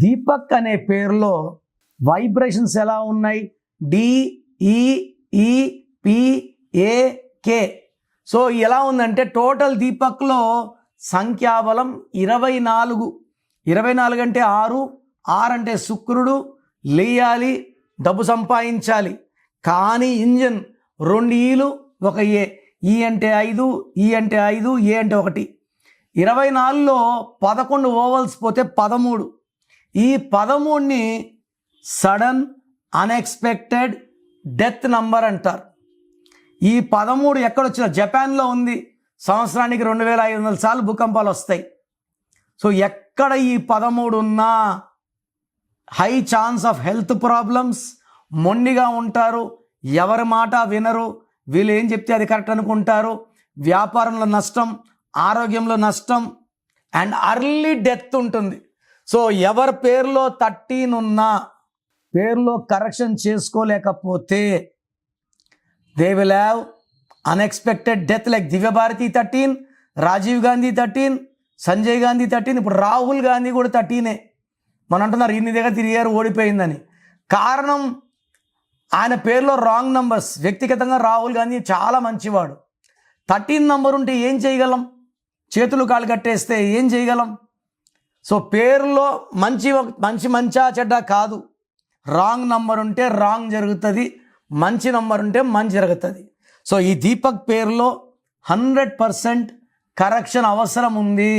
దీపక్ అనే పేరులో వైబ్రేషన్స్ ఎలా ఉన్నాయి? DEEPAK. సో ఎలా ఉందంటే టోటల్ దీపక్లో సంఖ్యాబలం 24. 24 అంటే 6 అంటే శుక్రుడు, లేయాలి, డబ్బు సంపాదించాలి. కానీ ఇంజన్ 2 ఈలు 1 ఏ. ఈ అంటే 5, ఈ అంటే 5, ఏ అంటే 1. 24లో 11 ఓవల్స్ పోతే 13. ఈ 13ని సడన్ అన్ఎక్స్పెక్టెడ్ డెత్ నంబర్ అంటారు. ఈ 13 ఎక్కడొచ్చిన? జపాన్లో ఉంది. సంవత్సరానికి 2500 సార్లు భూకంపాలు వస్తాయి. సో ఎక్కడ ఈ 13 ఉన్నా high chance of health problems, మొండిగా ఉంటారు, ఎవరి మాట వినరు, వీళ్ళు ఏం చెప్తే అది కరెక్ట్ అనుకుంటారు, వ్యాపారంలో నష్టం, ఆరోగ్యంలో నష్టం అండ్ అర్లీ డెత్ ఉంటుంది. సో ఎవరి పేరులో 13 ఉన్నా పేరులో కరెక్షన్ చేసుకోలేకపోతే they will have unexpected death. Like Divya Bharati 13, Rajiv Gandhi 13, Sanjay Gandhi 13, ఇప్పుడు రాహుల్ గాంధీ కూడా 13. మనం అంటున్నారు ఇన్ని దగ్గర తిరిగారు ఓడిపోయిందని. కారణం ఆయన పేరులో రాంగ్ నంబర్స్. వ్యక్తిగతంగా రాహుల్ గాంధీ చాలా మంచివాడు. 13 నంబర్ ఉంటే ఏం చేయగలం? చేతులు కాళ్ళు కట్టేస్తే ఏం చేయగలం? సో పేరులో మంచా చెడ్డ కాదు. రాంగ్ నంబర్ ఉంటే రాంగ్ జరుగుతుంది, మంచి నంబర్ ఉంటే మంచి జరుగుతుంది. సో ఈ దీపక్ పేరులో 100% కరెక్షన్ అవసరం ఉంది.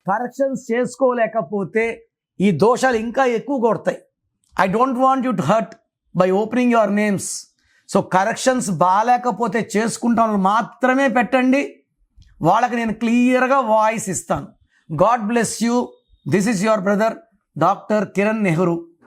కరెక్షన్స్ చేసుకోలేకపోతే ఈ దోషాలు ఇంకా ఎక్కువ కొడతాయి. I don't want you to hurt by opening your names. So corrections బాగాలేకపోతే చేసుకుంటాను మాత్రమే పెట్టండి. వాళ్ళకి నేను క్లియర్గా వాయిస్ ఇస్తాను. God bless you. This is your brother doctor Kiran Nehru.